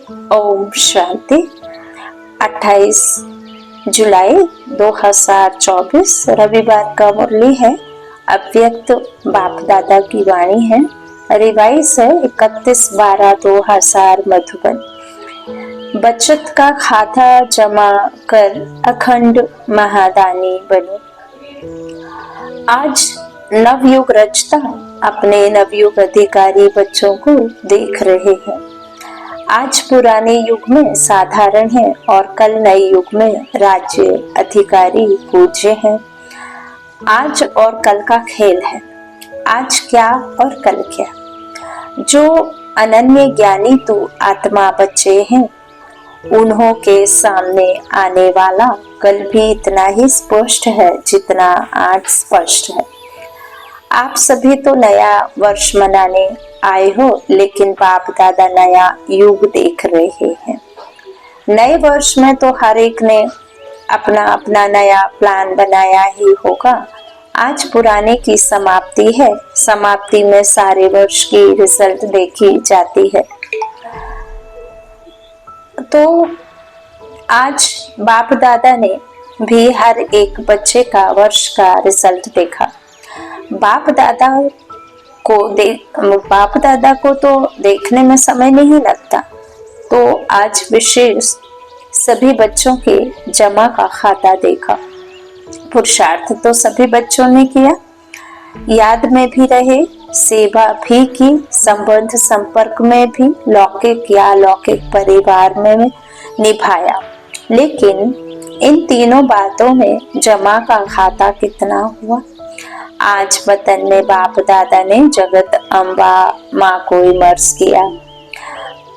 ओम शांति। 28 जुलाई 2024 रविवार का मुरली है। अव्यक्त बाप दादा की वाणी है। रिवाइज है 31/12/2000 मधुबन। बचत का खाता जमा कर अखंड महादानी बनो। आज नवयुग रचता अपने नवयुग अधिकारी बच्चों को देख रहे हैं। आज पुराने युग में साधारण है और कल नए युग में राज्य अधिकारी पूज्य हैं। आज और कल का खेल है। आज क्या और कल क्या। जो अनन्य ज्ञानी तो आत्मा बच्चे हैं, उन्हों के सामने आने वाला कल भी इतना ही स्पष्ट है जितना आज स्पष्ट है। आप सभी तो नया वर्ष मनाने आए हो, लेकिन बाप दादा नया युग देख रहे हैं। नए वर्ष में तो हर एक ने अपना अपना नया प्लान बनाया ही होगा। आज पुराने की समाप्ति है। समाप्ति में सारे वर्ष की रिजल्ट देखी जाती है। तो आज बाप दादा ने भी हर एक बच्चे का वर्ष का रिजल्ट देखा। बाप दादा को तो देखने में समय नहीं लगता, तो आज विशेष सभी बच्चों के जमा का खाता देखा। पुरुषार्थ तो सभी बच्चों ने किया, याद में भी रहे, सेवा भी की, संबंध संपर्क में भी लौकिक या अलौकिक परिवार में निभाया। लेकिन इन तीनों बातों में जमा का खाता कितना हुआ? आज वतन में बाप दादा ने जगत अम्बा माँ को इमर्स किया।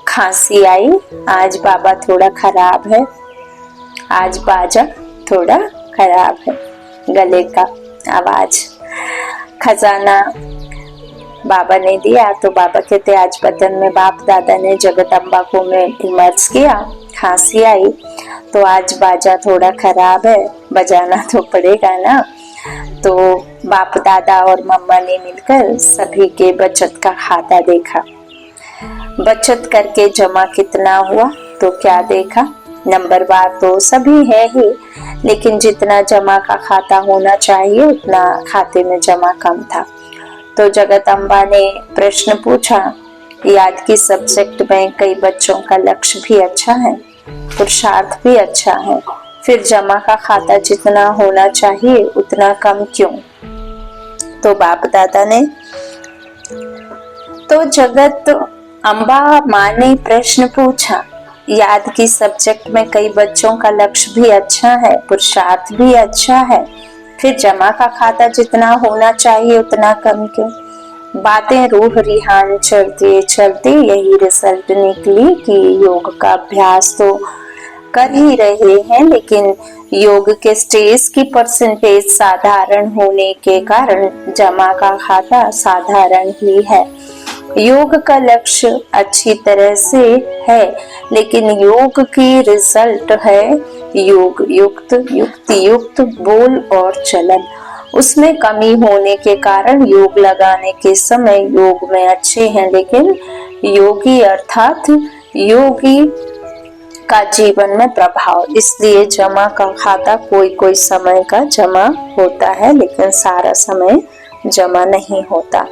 खांसी आई, आज बाबा थोड़ा खराब है, आज बाजा थोड़ा खराब है, गले का आवाज। खजाना बाबा ने दिया तो बाबा कहते आज वतन में बाप दादा ने जगत अम्बा को में इमर्स किया। खांसी आई तो आज बाजा थोड़ा खराब है, बजाना तो पड़ेगा ना। तो बाप दादा और मम्मा ने मिलकर सभी के बचत का खाता देखा। बचत करके जमा कितना हुआ तो क्या देखा? नंबरवार तो सभी है ही, लेकिन जितना जमा का खाता होना चाहिए उतना खाते में जमा कम था। तो जगत अम्बा ने प्रश्न पूछा, याद की सब्जेक्ट में कई बच्चों का लक्ष्य भी अच्छा है, पुरुषार्थ भी अच्छा है, फिर जमा का खाता जितना होना चाहिए उतना कम क्यों? तो बाप दादा ने तो जगत अम्बा माँ ने प्रश्न पूछा, याद की सब्जेक्ट में कई बच्चों का लक्ष्य भी अच्छा है, पुरुषार्थ भी अच्छा है, फिर जमा का खाता जितना होना चाहिए उतना कम क्यों? बातें रूह रिहान चलते चलते यही रिजल्ट निकली कि योग का अभ्यास तो कर ही रहे हैं, लेकिन योग के स्टेज की परसेंटेज साधारण होने के कारण जमा का खाता साधारण ही है। योग का लक्ष्य अच्छी तरह से है, लेकिन योग की रिजल्ट है योग युक्त, युक्ति युक्त बोल और चलन। उसमें कमी होने के कारण योग लगाने के समय योग में अच्छे हैं, लेकिन योगी अर्थात योगी का जीवन में प्रभाव, इसलिए जमा का खाता कोई कोई समय का जमा होता है, लेकिन सारा समय जमा नहीं होता।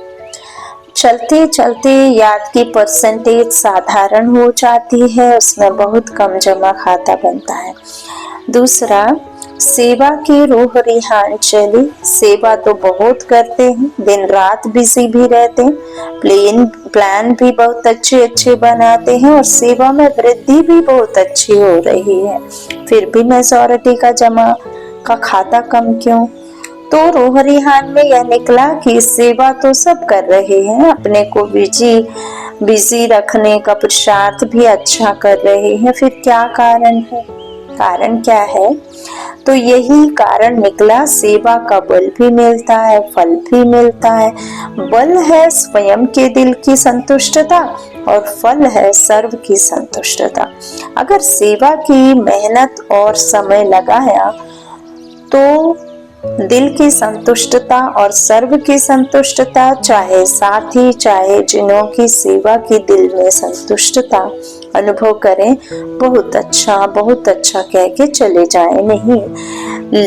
चलते चलते याद की परसेंटेज साधारण हो जाती है, उसमें बहुत कम जमा खाता बनता है। दूसरा, सेवा की रूह रिहान चली। सेवा तो बहुत करते हैं, दिन रात बिजी भी रहते हैं, प्लान भी बहुत अच्छे अच्छे बनाते हैं और सेवा में वृद्धि भी बहुत अच्छी हो रही है, फिर भी मेजॉरिटी का जमा का खाता कम क्यों? तो रूह रिहान में यह निकला कि सेवा तो सब कर रहे हैं, अपने को बिजी रखने का पुरुषार्थ भी अच्छा कर रहे हैं, फिर क्या कारण है? कारण क्या है? तो यही कारण निकला, सेवा का बल भी मिलता है, फल भी मिलता है। बल है स्वयं के दिल की संतुष्टता और फल है सर्व की संतुष्टता। अगर सेवा की मेहनत और समय लगाया तो दिल की संतुष्टता और सर्व की संतुष्टता, चाहे साथी चाहे जिनों की सेवा की दिल में संतुष्टता अनुभव करें, बहुत अच्छा कह के चले जाएं, नहीं,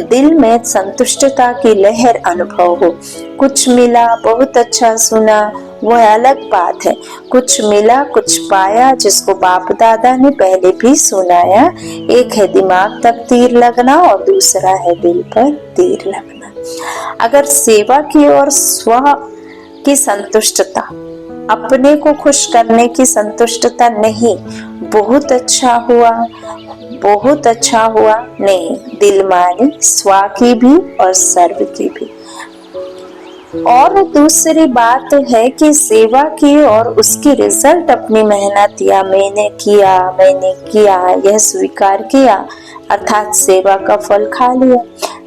दिल में संतुष्टता की लहर अनुभव हो। कुछ मिला, बहुत अच्छा सुना, वह अलग बात है। कुछ मिला, कुछ पाया, जिसको बाप दादा ने पहले भी सुनाया। एक है दिमाग तक तीर लगना और दूसरा है दिल पर तीर लगना। अगर सेवा की और स्व की संतुष्टता, अपने को खुश करने की संतुष्टता नहीं, बहुत अच्छा हुआ नहीं, दिल मानी स्व की भी और सर्व की भी। और दूसरी बात है कि सेवा की और उसकी रिजल्ट अपनी मेहनत या मैंने किया यह स्वीकार किया, अर्थात सेवा का फल खा लिया,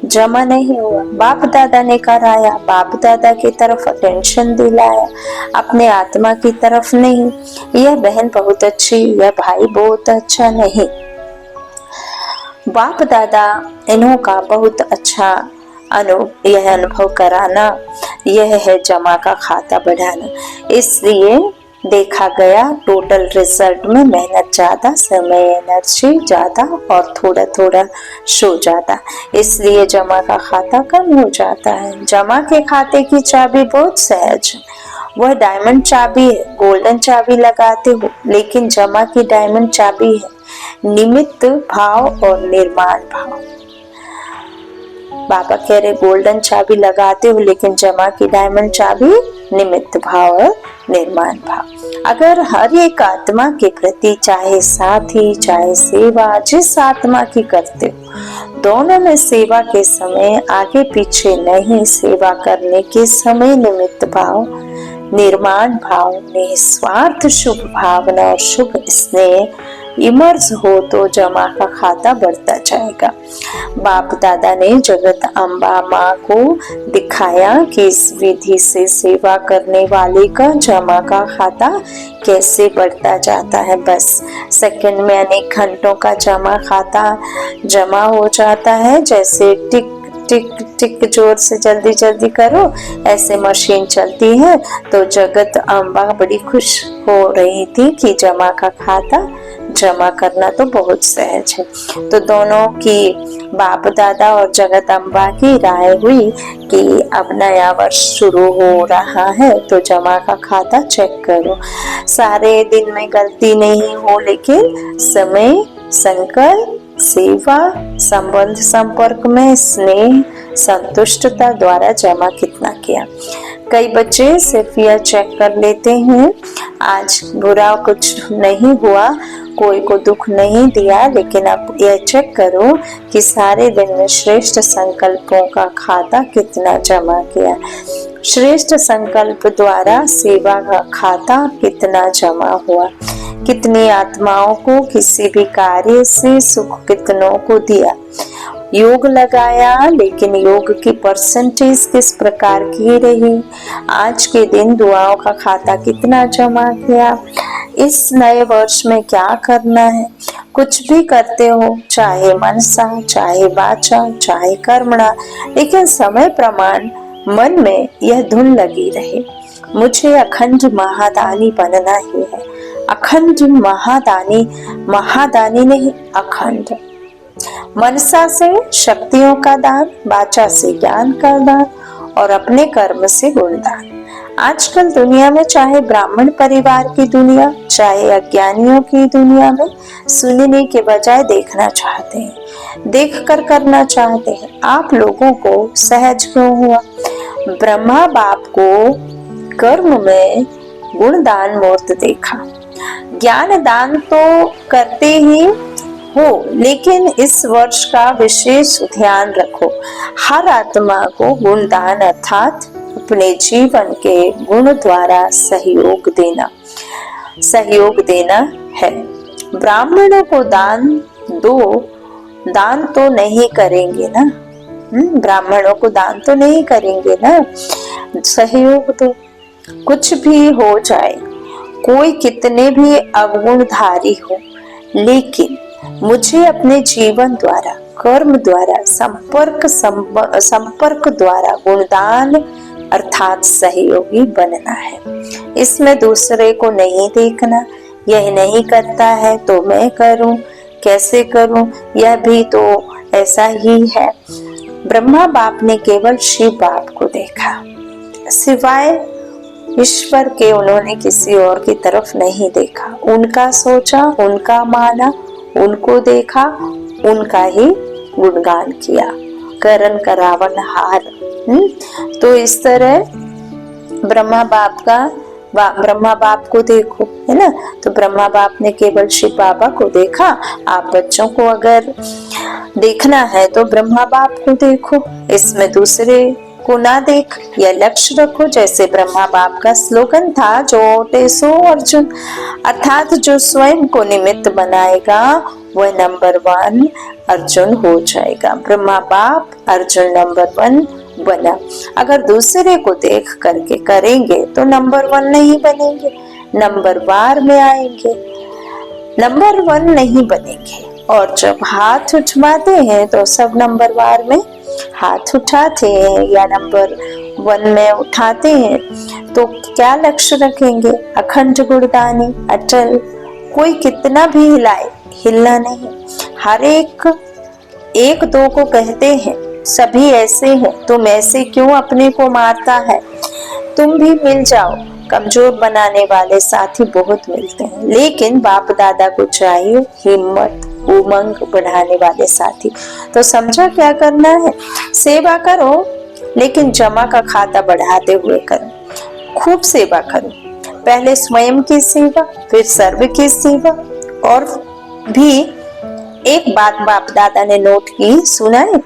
जमा नहीं हुआ। बाप दादा ने कराया, बाप दादा की तरफ अटेंशन दिलाया, अपने आत्मा की तरफ नहीं। यह बहन बहुत अच्छी, यह भाई बहुत अच्छा, नहीं, बाप दादा इन्हों का बहुत अच्छा यह अनुभव कराना, यह है जमा का खाता बढ़ाना। इसलिए देखा गया टोटल रिजल्ट में मेहनत ज्यादा, समय एनर्जी ज्यादा और थोड़ा थोड़ा शो जाता, इसलिए जमा का खाता कम हो जाता है। जमा के खाते की चाबी बहुत सहज है, वह डायमंड चाबी है, गोल्डन चाबी लगाते हो, लेकिन जमा की डायमंड चाबी है निमित्त भाव और निर्माण भाव। बाबा कह रहे गोल्डन चाबी लगाते हो, लेकिन जमा की डायमंड चाबी निमित्त भाव और निर्माण भाव। अगर हर एक आत्मा के प्रति, चाहे साथी चाहे सेवा, जिस आत्मा की करते हो, दोनों में सेवा के समय आगे पीछे नहीं, सेवा करने के समय निमित्त भाव, निर्माण भाव, निस्वार्थ शुभ भावना और शुभ स्नेह इमर्ज हो तो जमा का खाता बढ़ता जाएगा। बाप दादा ने जगत अम्बा माँ को दिखाया कि इस विधि से सेवा करने वाले का जमा का खाता कैसे बढ़ता जाता है। बस सेकंड में अनेक घंटों का जमा खाता जमा हो जाता है। जैसे टिक टिक टिक जोर से जल्दी जल्दी करो, ऐसे मशीन चलती है। तो जगत अम्बा बड़ी खुश हो रही थी कि जमा का खाता जमा करना तो बहुत सहज है। तो दोनों की, बाप दादा और जगत अम्बा की राय हुई कि अब नया वर्ष शुरू हो रहा है तो जमा का खाता चेक करो। सारे दिन में गलती नहीं हो, लेकिन समय, संकल्प, सेवा, संबंध संपर्क में स्नेह, संतुष्टता द्वारा जमा कितना किया। कई बच्चे सिर्फ यह चेक कर लेते हैं आज बुरा कुछ नहीं हुआ, कोई को दुख नहीं दिया, लेकिन अब यह चेक करो कि सारे दिन में श्रेष्ठ संकल्पों का खाता कितना जमा किया, श्रेष्ठ संकल्प द्वारा सेवा का खाता कितना जमा हुआ, कितनी आत्माओं को किसी भी कार्य से सुख कितनों को दिया, योग लगाया, लेकिन योग की परसेंटेज किस प्रकार की रही, आज के दिन दुआओं का खाता कितना जमा किया, इस नए वर्ष में क्या करना है। कुछ भी करते हो, चाहे मनसा, चाहे वाचा, चाहे कर्मणा, लेकिन समय प्रमाण मन में यह धुन लगी रहे, मुझे अखंड महादानी बनना ही है। अखंड महादानी, महादानी नहीं अखंड। मनसा से शक्तियों का दान, वाचा से ज्ञान का दान और अपने कर्म से गुणदान। आजकल दुनिया में, चाहे ब्राह्मण परिवार की दुनिया, चाहे अज्ञानियों की दुनिया में, सुनने के बजाय देखना चाहते हैं, देखकर करना चाहते हैं। आप लोगों को सहज क्यों हुआ? ब्रह्मा बाप को कर्म में गुणदान मूर्त देखा। ज्ञान दान तो करते ही हो, लेकिन इस वर्ष का विशेष ध्यान रखो, हर आत्मा को गुणदान अर्थात अपने जीवन के गुण द्वारा सहयोग देना है। ब्राह्मणों को दान दो, दान तो नहीं करेंगे ना, ब्राह्मणों को दान तो नहीं करेंगे ना, सहयोग दो। कुछ भी हो जाए, कोई कितने भी अवगुणधारी हो, लेकिन मुझे अपने जीवन द्वारा, कर्म द्वारा, संपर्क द्वारा गुणदान अर्थात सहयोगी बनना है। इसमें दूसरे को नहीं देखना, यह नहीं करता है तो मैं करूं, कैसे करूं, यह भी तो ऐसा ही है। ब्रह्मा बाप ने केवल शिव बाप को देखा, सिवाय ईश्वर के उन्होंने किसी और की तरफ नहीं देखा। उनका सोचा, उनका माना, उनको देखा, उनका ही गुणगान किया। करण करावन हार। तो इस तरह ब्रह्मा बाप को देखो, है ना। तो ब्रह्मा बाप ने केवल शिव बाबा को देखा। आप बच्चों को अगर देखना है तो ब्रह्मा बाप को देखो, इसमें दूसरे को ना देख, यह लक्ष्य रखो। जैसे ब्रह्मा बाप का स्लोगन था, जो ओटे सो अर्जुन, अर्थात जो स्वयं को निमित्त बनाएगा वह नंबर 1 अर्जुन हो जाएगा। ब्रह्मा बाप अर्जुन नंबर 1 बना। अगर दूसरे को देख करके करेंगे तो नंबर 1 नहीं बनेंगे, नंबर वार में आएंगे, नंबर 1 नहीं बनेंगे। और जब हाथ उठवाते हैं तो सब नंबर वार में हाथ उठाते हैं या नंबर 1 में उठाते हैं। तो क्या लक्ष्य रखेंगे? अखंड गुणगानी, अटल। कोई कितना भी हिलाए, हिलना नहीं। हर एक दो को कहते हैं सभी ऐसे हैं, तुम ऐसे क्यों अपने को मारता है, तुम भी मिल जाओ। कमजोर बनाने वाले साथी बहुत मिलते हैं, लेकिन बाप दादा को चाहिए हिम्मत, उमंग बढ़ाने वाले साथी। तो समझा क्या करना है? सेवा करो, लेकिन जमा का खाता बढ़ाते हुए करो। खूब सेवा करो, पहले स्वयं की सेवा, फिर सर्व की सेवा। और भी एक बात बाप दादा ने नोट की, सुना है?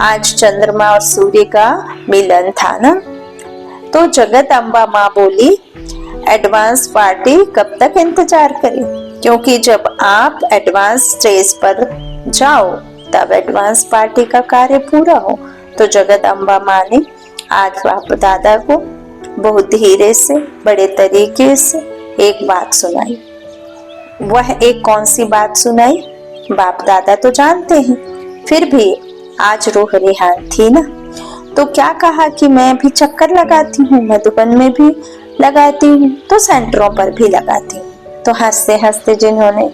आज चंद्रमा और सूर्य का मिलन था ना, तो जगत अम्बा माँ बोली एडवांस पार्टी कब तक इंतजार करें, क्योंकि जब आप एडवांस स्टेज पर जाओ तब एडवांस पार्टी का कार्य पूरा हो। तो जगत अम्बा माँ ने आज बाप दादा को बहुत धीरे से, बड़े तरीके से एक बात सुनाई। वह एक कौन सी बात सुनाई? बाप दादा तो जानते हैं, फिर भी आज रूह रिहान थी ना, तो क्या कहा कि मैं भी चक्कर लगाती हूँ, मधुबन में भी लगाती हूँ, तो सेंटरों पर भी लगाती हूँ। तो हंसते हंसते जिन्होंने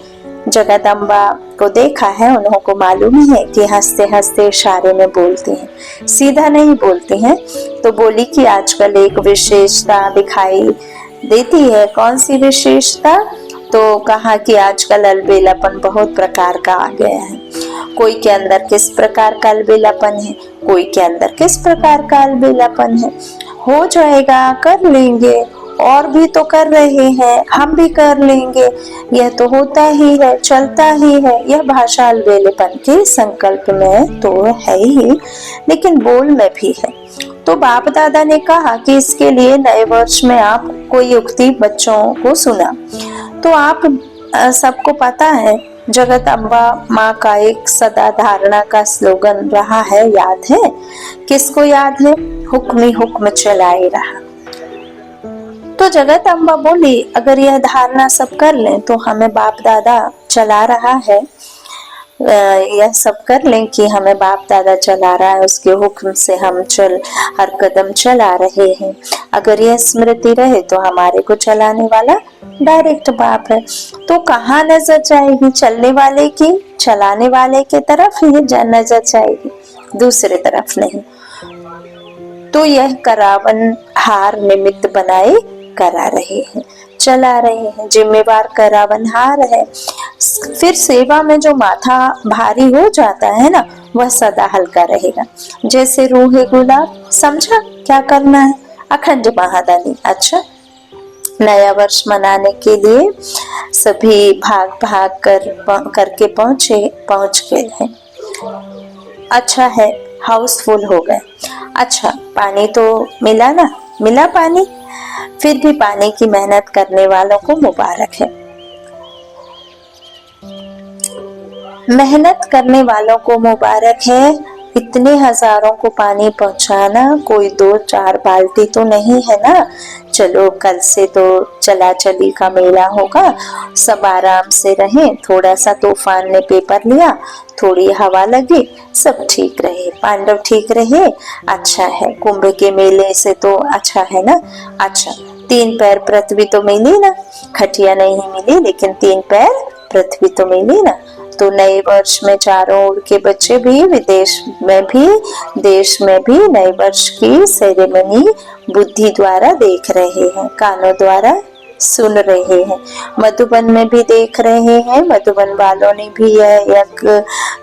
जगदम्बा को देखा है उन्हों को मालूम है कि हंसते हंसते इशारे में बोलते हैं, सीधा नहीं बोलते हैं। तो बोली कि आजकल एक विशेषता दिखाई देती है। कौन सी विशेषता? तो कहा कि आजकल अलबेलापन बहुत प्रकार का आ गया है। कोई के अंदर किस प्रकार का अलबेलापन है, कोई के अंदर किस प्रकार का अलबेलापन है। हो जाएगा, कर लेंगे, और भी तो कर रहे हैं, हम भी कर लेंगे, यह तो होता ही है, चलता ही है। यह भाषा अलबेलेपन के संकल्प में तो है ही, लेकिन बोल में भी है। तो बाप दादा ने कहा कि इसके लिए नए वर्ष में आप कोई युक्ति बच्चों को सुना। तो आप सबको पता है जगत अम्बा माँ का एक सदा धारणा का स्लोगन रहा है, याद है? किसको याद है? हुक्म ही हुक्म चलाए रहा। तो जगत अम्बा बोली अगर यह धारणा सब कर लें तो हमें बाप दादा चला रहा है, यह सब कर लें कि हमें बाप दादा चला रहा है, उसके हुक्म से हम हर कदम चला रहे हैं। अगर यह स्मृति रहे तो हमारे को चलाने वाला डायरेक्ट बाप है। तो कहाँ नजर जाएगी? चलने वाले की, चलाने वाले के तरफ ही नजर जाएगी, दूसरे तरफ नहीं। तो यह करावन हार निमित्त बनाए करा रहे हैं, चला रहे हैं, जिम्मेवार करावन हार है। फिर सेवा में जो माथा भारी हो जाता है ना, वह सदा हल्का रहेगा, जैसे रूहे गुलाब। समझा क्या करना है? अखंड महादानी। अच्छा, नया वर्ष मनाने के लिए सभी भाग भाग करके पहुंच गए हैं। अच्छा है, हाउसफुल हो गए। अच्छा, पानी तो मिला ना? मिला पानी? फिर भी पानी की मेहनत करने वालों को मुबारक है। मेहनत करने वालों को मुबारक है। इतने हजारों को पानी पहुंचाना कोई 2-4 बाल्टी तो नहीं है ना। चलो, कल से तो चला चली का मेला होगा, सब आराम से रहें। थोड़ा सा तूफान ने पेपर लिया, थोड़ी हवा लगी, सब ठीक रहे, पांडव ठीक रहे। अच्छा है, कुंभ के मेले से तो अच्छा है ना। अच्छा, 3 पैर पृथ्वी तो मिली ना, खटिया नहीं मिली लेकिन 3 पैर पृथ्वी तो मिली ना। तो नए वर्ष में चारों ओर के बच्चे भी विदेश में भी देश में भी नए वर्ष की सेरेमनी बुद्धि द्वारा देख रहे हैं, कानों द्वारा सुन रहे हैं, मधुबन में भी देख रहे हैं। मधुबन वालों ने भी यह एक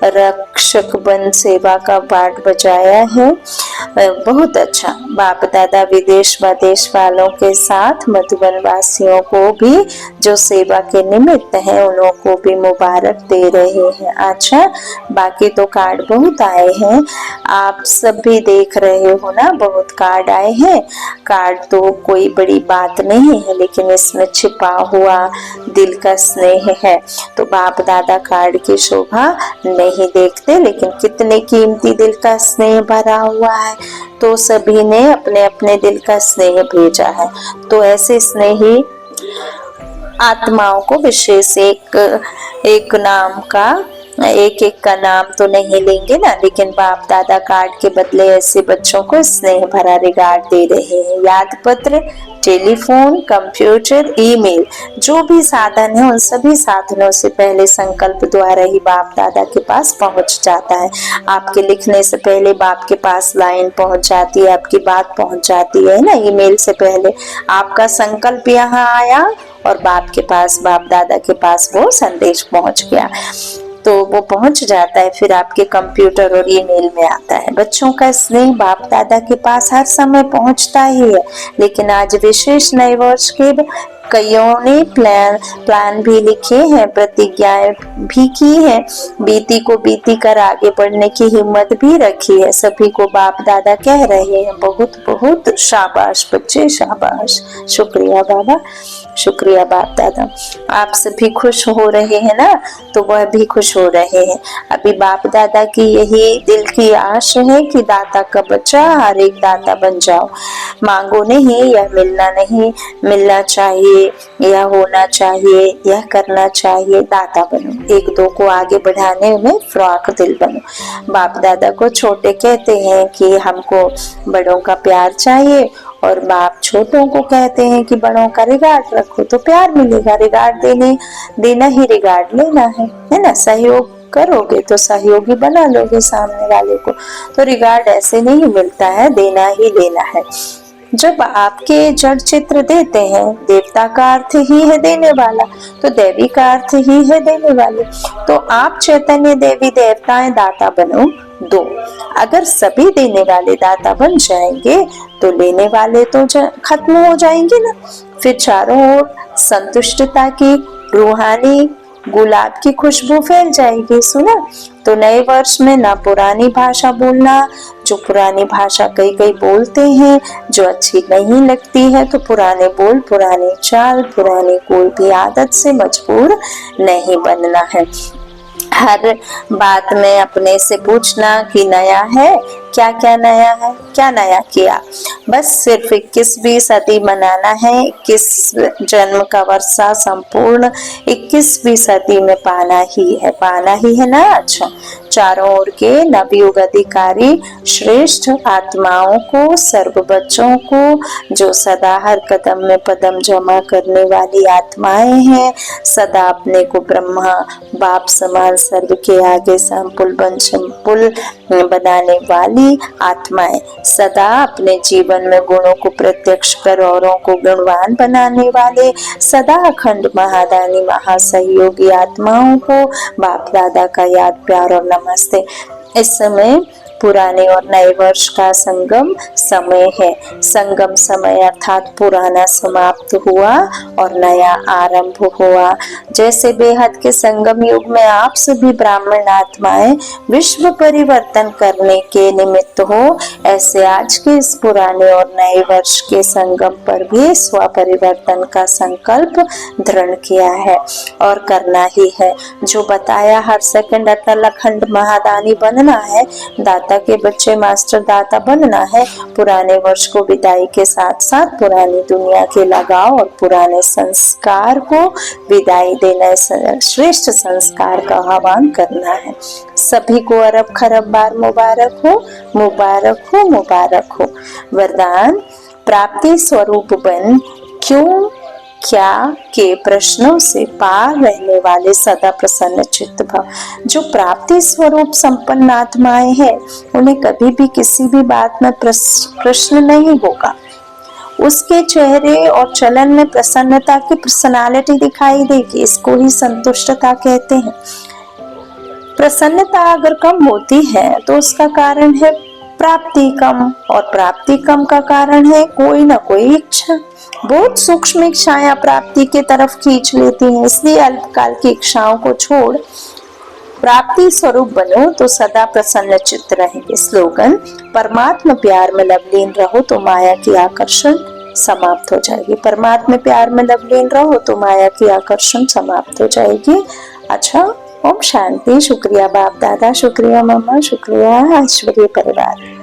रक्षक बन सेवा का पाठ बजाया है। बहुत अच्छा। बाप दादा विदेश व देश वालों के साथ मधुबन वासियों को भी जो सेवा के निमित्त है उन्हों को भी मुबारक दे रहे हैं। अच्छा, बाकी तो कार्ड बहुत आए हैं, आप सब भी देख रहे हो ना, बहुत कार्ड आए हैं। कार्ड तो कोई बड़ी बात नहीं है लेकिन इसमें छिपा हुआ दिल का स्नेह है। तो बाप दादा कार्ड की शोभा नहीं देखते लेकिन कितने कीमती दिल का स्नेह भरा हुआ है। तो सभी ने अपने अपने दिल का स्नेह भेजा है। तो ऐसे स्नेही आत्माओं को विशेष एक नाम का एक का नाम तो नहीं लेंगे ना, लेकिन बाप दादा कार्ड के बदले ऐसे बच्चों को स्नेह भरा रिगार्ड दे रहे हैं। याद पत्र, टेलीफोन, कंप्यूटर, ईमेल, जो भी साधन है उन सभी साधनों से पहले संकल्प द्वारा ही बाप दादा के पास पहुंच जाता है। आपके लिखने से पहले बाप के पास लाइन पहुंच जाती है, आपकी बात पहुंच जाती है ना। ईमेल से पहले आपका संकल्प यहाँ आया और बाप के पास, बाप दादा के पास वो संदेश पहुंच गया, तो वो पहुंच जाता है, फिर आपके कंप्यूटर और ईमेल में आता है। बच्चों का स्नेह बाप दादा के पास हर समय पहुंचता ही है, लेकिन आज विशेष नए वर्ष के कईयों ने प्लान भी लिखे हैं, प्रतिज्ञाएं भी की है, बीती को बीती कर आगे बढ़ने की हिम्मत भी रखी है। सभी को बाप दादा कह रहे हैं बहुत बहुत शाबाश बच्चे, शाबाश। शुक्रिया बाबा, शुक्रिया बाप दादा। आप सभी खुश हो रहे हैं ना, तो वह भी खुश हो रहे हैं। अभी बाप दादा की यही दिल की आश है कि दाता का बच्चा हर एक दाता बन जाओ। मांगो नहीं, यह मिलना नहीं, मिलना चाहिए, यह होना चाहिए, यह करना चाहिए, दाता बनो। एक दो को आगे बढ़ाने में फ्रॉक दिल बनो। बाप दादा को छोटे कहते हैं कि हमको बड़ों का प्यार चाहिए, और बाप छोटों को कहते हैं कि बड़ों का रिगार्ड रखो तो प्यार मिलेगा। रिगार्ड देना ही रिगार्ड लेना है ना। सहयोग करोगे तो सहयोगी बना लोगे सामने वाले को। तो रिगार्ड ऐसे नहीं मिलता है, देना ही लेना है। जब आपके जड़ चित्र देते हैं, देवता का अर्थ ही है देने वाला, तो देवी का अर्थ ही है देने वाले। तो आप चैतन्य देवी देवताएं दाता बनो दो। अगर सभी देने वाले दाता बन जाएंगे तो लेने वाले तो खत्म हो जाएंगे ना। फिर चारों ओर संतुष्टता की रूहानी गुलाब की खुशबू फैल जाएगी। सुना? तो नए वर्ष में ना पुरानी भाषा बोलना, जो पुरानी भाषा कई बोलते हैं जो अच्छी नहीं लगती है, तो पुराने बोल, पुरानी चाल, पुरानी कोई भी आदत से मजबूर नहीं बनना है। हर बात में अपने से पूछना कि नया है क्या, क्या नया है, क्या नया किया। बस सिर्फ 21वीं सदी मनाना है। 21 जन्म का वर्षा संपूर्ण 21वीं सदी में पाना ही है ना। अच्छा, चारों ओर के नवयुग अधिकारी श्रेष्ठ आत्माओं को, सर्व बच्चों को, जो सदा हर कदम में पदम जमा करने वाली आत्माएं हैं, सदा अपने को ब्रह्मा बाप समान सर्व के आगे संपुल बनाने वाली आत्माएं, सदा अपने जीवन में गुणों को प्रत्यक्ष कर औरों को गुणवान बनाने वाले, सदा अखंड महादानी महासहयोगी आत्माओं को बाप दादा का याद, प्यार और नमस्ते। इस समय पुराने और नए वर्ष का संगम समय है। संगम समय अर्थात पुराना समाप्त हुआ और नया आरंभ हुआ। जैसे बेहद के संगम युग में आप सभी ब्राह्मण आत्माएं विश्व परिवर्तन करने के निमित्त हो, ऐसे आज के इस पुराने और नए वर्ष के संगम पर भी स्व परिवर्तन का संकल्प दृढ़ किया है और करना ही है। जो बताया, हर सेकंड अटल अखंड महादानी बनना है, दाता के बच्चे मास्टर दाता बनना है। पुराने वर्ष को विदाई के साथ साथ पुरानी दुनिया के लगाव और पुराने संस्कार को विदाई देना, श्रेष्ठ संस्कार का आह्वान करना है। सभी को अरब खरब बार मुबारक हो, मुबारक हो, मुबारक हो। वरदान, प्राप्ति स्वरूप बन क्यों, क्या के प्रश्नों से पार रहने वाले सदा प्रसन्न चित्त भव। जो प्राप्ति स्वरूप संपन्न आत्माएं हैं, उन्हें कभी भी किसी भी बात में प्रश्न नहीं होगा। उसके चेहरे और चलन में प्रसन्नता की पर्सनालिटी दिखाई देगी। इसको ही संतुष्टता कहते हैं। प्रसन्नता अगर कम होती है तो उसका कारण है प्राप्ति कम, और प्राप्ति कम का कारण है कोई ना कोई इच्छा। बहुत सूक्ष्म इच्छाएं प्राप्ति के तरफ खींच लेती हैं। इसलिए अल्पकाल की इच्छाओं को छोड़ प्राप्ति स्वरूप बनो तो सदा प्रसन्न चित्त रहेंगे। स्लोगन, परमात्मा प्यार में लवलीन रहो तो माया की आकर्षण समाप्त हो जाएगी। परमात्मा प्यार में लवलीन रहो तो माया की आकर्षण समाप्त हो जाएगी। अच्छा, ओम शांति। शुक्रिया बाप दादा, शुक्रिया मामा, शुक्रिया ऐश्वर्य परिवार।